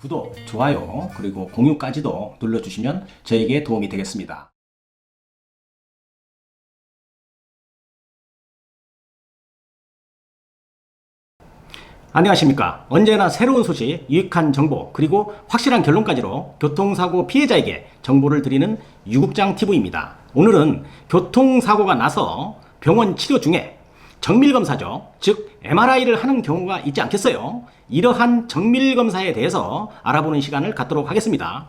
구독, 좋아요, 그리고 공유까지도 눌러주시면 저에게 도움이 되겠습니다. 안녕하십니까. 언제나 새로운 소식, 유익한 정보, 그리고 확실한 결론까지로 교통사고 피해자에게 정보를 드리는 유국장TV입니다. 오늘은 교통사고가 나서 병원 치료 중에 정밀검사죠. 즉 MRI를 하는 경우가 있지 않겠어요? 이러한 정밀검사에 대해서 알아보는 시간을 갖도록 하겠습니다.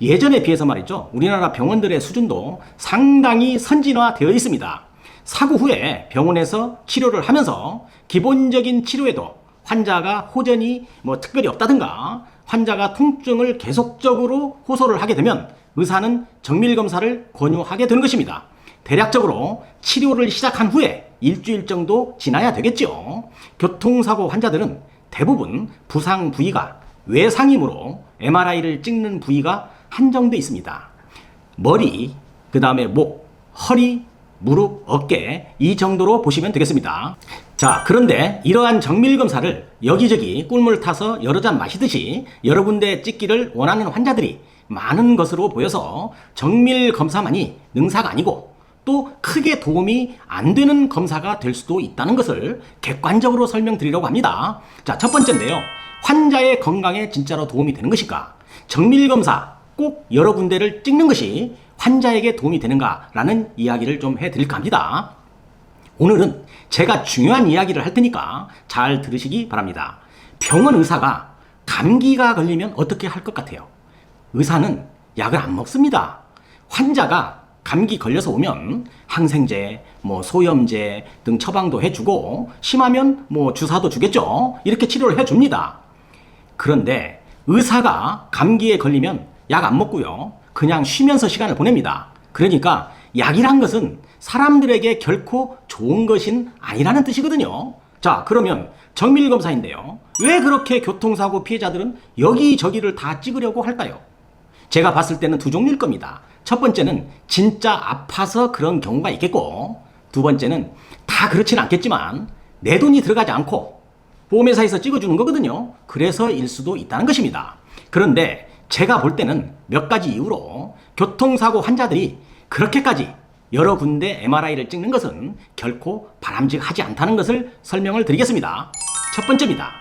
예전에 비해서 말이죠. 우리나라 병원들의 수준도 상당히 선진화되어 있습니다. 사고 후에 병원에서 치료를 하면서 기본적인 치료에도 환자가 호전이 특별히 없다든가 환자가 통증을 계속적으로 호소를 하게 되면 의사는 정밀검사를 권유하게 되는 것입니다. 대략적으로 치료를 시작한 후에 일주일 정도 지나야 되겠죠. 교통사고 환자들은 대부분 부상 부위가 외상이므로 MRI를 찍는 부위가 한정되어 있습니다. 머리, 그 다음에 목, 허리, 무릎, 어깨 이 정도로 보시면 되겠습니다. 자, 그런데 이러한 정밀검사를 여기저기 꿀물 타서 여러 잔 마시듯이 여러 군데 찍기를 원하는 환자들이 많은 것으로 보여서 정밀검사만이 능사가 아니고 또 크게 도움이 안 되는 검사가 될 수도 있다는 것을 객관적으로 설명드리려고 합니다. 자, 첫 번째인데요. 환자의 건강에 진짜로 도움이 되는 것인가? 정밀검사 꼭 여러 군데를 찍는 것이 환자에게 도움이 되는가라는 이야기를 좀 해드릴까 합니다. 오늘은 제가 중요한 이야기를 할 테니까 잘 들으시기 바랍니다. 병원 의사가 감기가 걸리면 어떻게 할 것 같아요? 의사는 약을 안 먹습니다. 환자가 감기 걸려서 오면 항생제, 소염제 등 처방도 해주고 심하면 주사도 주겠죠. 이렇게 치료를 해줍니다. 그런데 의사가 감기에 걸리면 약 안 먹고요. 그냥 쉬면서 시간을 보냅니다. 그러니까 약이란 것은 사람들에게 결코 좋은 것은 아니라는 뜻이거든요. 자, 그러면 정밀검사인데요. 왜 그렇게 교통사고 피해자들은 여기저기를 다 찍으려고 할까요? 제가 봤을 때는 두 종류일 겁니다. 첫 번째는 진짜 아파서 그런 경우가 있겠고, 두 번째는 다 그렇진 않겠지만 내 돈이 들어가지 않고 보험회사에서 찍어주는 거거든요. 그래서일 수도 있다는 것입니다. 그런데 제가 볼 때는 몇 가지 이유로 교통사고 환자들이 그렇게까지 여러 군데 MRI를 찍는 것은 결코 바람직하지 않다는 것을 설명을 드리겠습니다. 첫 번째입니다.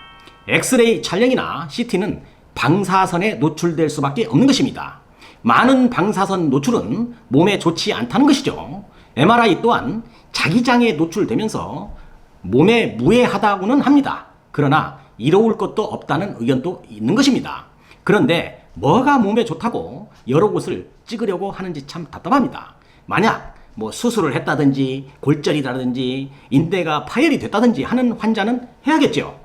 엑스레이 촬영이나 CT는 방사선에 노출될 수밖에 없는 것입니다. 많은 방사선 노출은 몸에 좋지 않다는 것이죠. MRI 또한 자기장에 노출되면서 몸에 무해하다고는 합니다. 그러나 이로울 것도 없다는 의견도 있는 것입니다. 그런데 뭐가 몸에 좋다고 여러 곳을 찍으려고 하는지 참 답답합니다. 만약 수술을 했다든지 골절이라든지 인대가 파열이 됐다든지 하는 환자는 해야겠죠.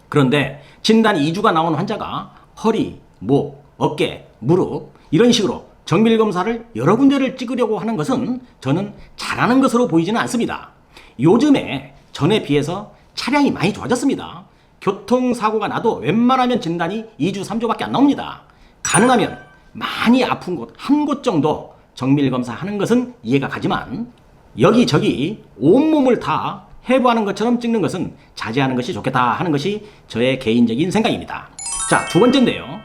그런데 진단 2주가 나온 환자가 허리, 목, 어깨, 무릎 이런 식으로 정밀검사를 여러 군데를 찍으려고 하는 것은 저는 잘하는 것으로 보이지는 않습니다. 요즘에 전에 비해서 차량이 많이 좋아졌습니다. 교통사고가 나도 웬만하면 진단이 2주, 3주밖에 안 나옵니다. 가능하면 많이 아픈 곳, 한 곳 정도 정밀검사 하는 것은 이해가 가지만 여기저기 온몸을 다 해부하는 것처럼 찍는 것은 자제하는 것이 좋겠다 하는 것이 저의 개인적인 생각입니다. 자, 두 번째인데요.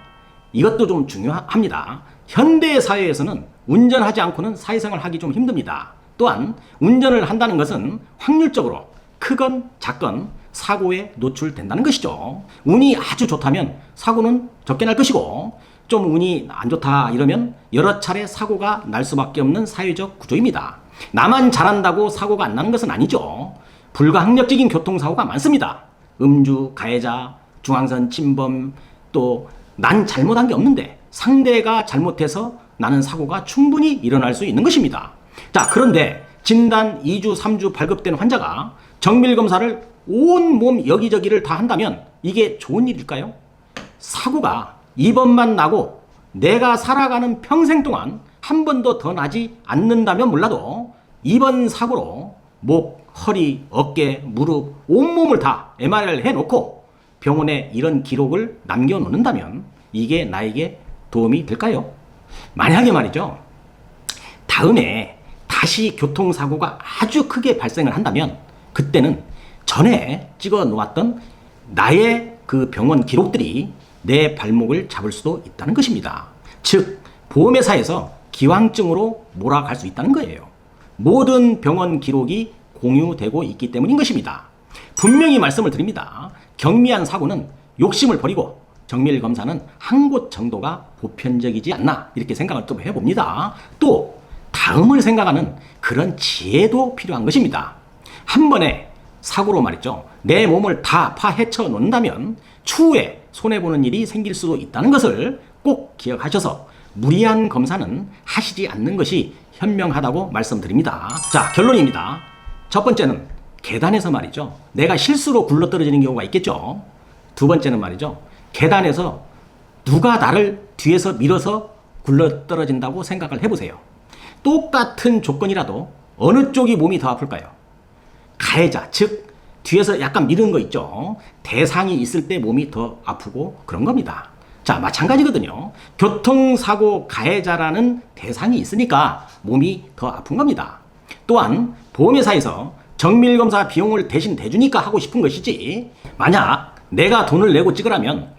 이것도 좀 중요합니다. 현대 사회에서는 운전하지 않고는 사회생활을 하기 좀 힘듭니다. 또한 운전을 한다는 것은 확률적으로 크건 작건 사고에 노출된다는 것이죠. 운이 아주 좋다면 사고는 적게 날 것이고 좀 운이 안 좋다 이러면 여러 차례 사고가 날 수밖에 없는 사회적 구조입니다. 나만 잘한다고 사고가 안 나는 것은 아니죠. 불가항력적인 교통사고가 많습니다. 음주, 가해자, 중앙선 침범, 또 난 잘못한 게 없는데 상대가 잘못해서 나는 사고가 충분히 일어날 수 있는 것입니다. 자, 그런데 진단 2주, 3주 발급된 환자가 정밀검사를 온몸 여기저기를 다 한다면 이게 좋은 일일까요? 사고가 이번만 나고 내가 살아가는 평생 동안 한 번도 더 나지 않는다면 몰라도 이번 사고로 목, 허리, 어깨, 무릎, 온몸을 다 MRI를 해놓고 병원에 이런 기록을 남겨놓는다면 이게 나에게 도움이 될까요? 만약에 말이죠. 다음에 다시 교통사고가 아주 크게 발생을 한다면 그때는 전에 찍어 놓았던 나의 그 병원 기록들이 내 발목을 잡을 수도 있다는 것입니다. 즉, 보험회사에서 기왕증으로 몰아갈 수 있다는 거예요. 모든 병원 기록이 공유되고 있기 때문인 것입니다. 분명히 말씀을 드립니다. 경미한 사고는 욕심을 버리고 정밀 검사는 한 곳 정도가 보편적이지 않나 이렇게 생각을 또 해봅니다. 또 다음을 생각하는 그런 지혜도 필요한 것입니다. 한 번에 사고로 말이죠. 내 몸을 다 파헤쳐 놓는다면 추후에 손해보는 일이 생길 수도 있다는 것을 꼭 기억하셔서 무리한 검사는 하시지 않는 것이 현명하다고 말씀드립니다. 자, 결론입니다. 첫 번째는 계단에서 말이죠. 내가 실수로 굴러떨어지는 경우가 있겠죠. 두 번째는 말이죠. 계단에서 누가 나를 뒤에서 밀어서 굴러떨어진다고 생각을 해보세요. 똑같은 조건이라도 어느 쪽이 몸이 더 아플까요? 가해자, 즉 뒤에서 약간 미는 거 있죠. 대상이 있을 때 몸이 더 아프고 그런 겁니다. 자, 마찬가지거든요. 교통사고 가해자라는 대상이 있으니까 몸이 더 아픈 겁니다. 또한 보험회사에서 정밀검사 비용을 대신 대주니까 하고 싶은 것이지, 만약 내가 돈을 내고 찍으라면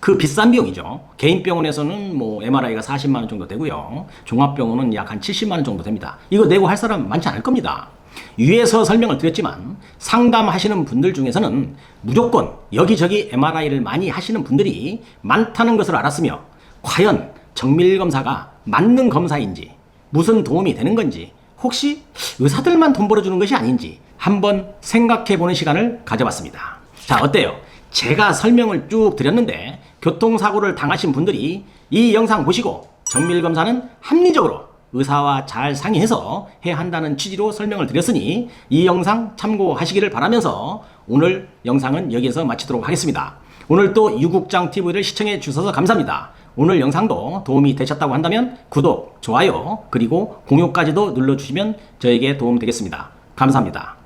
그 비싼 비용이죠. 개인병원에서는 뭐 MRI가 40만 원 정도 되고요. 종합병원은 약 한 70만 원 정도 됩니다. 이거 내고 할 사람 많지 않을 겁니다. 위에서 설명을 드렸지만 상담하시는 분들 중에서는 무조건 여기저기 MRI를 많이 하시는 분들이 많다는 것을 알았으며, 과연 정밀검사가 맞는 검사인지, 무슨 도움이 되는 건지, 혹시 의사들만 돈 벌어주는 것이 아닌지 한번 생각해 보는 시간을 가져봤습니다. 자, 어때요? 제가 설명을 쭉 드렸는데 교통사고를 당하신 분들이 이 영상 보시고 정밀검사는 합리적으로 의사와 잘 상의해서 해야 한다는 취지로 설명을 드렸으니 이 영상 참고하시기를 바라면서 오늘 영상은 여기에서 마치도록 하겠습니다. 오늘 또 유국장TV를 시청해 주셔서 감사합니다. 오늘 영상도 도움이 되셨다고 한다면 구독, 좋아요, 그리고 공유까지도 눌러주시면 저에게 도움 되겠습니다. 감사합니다.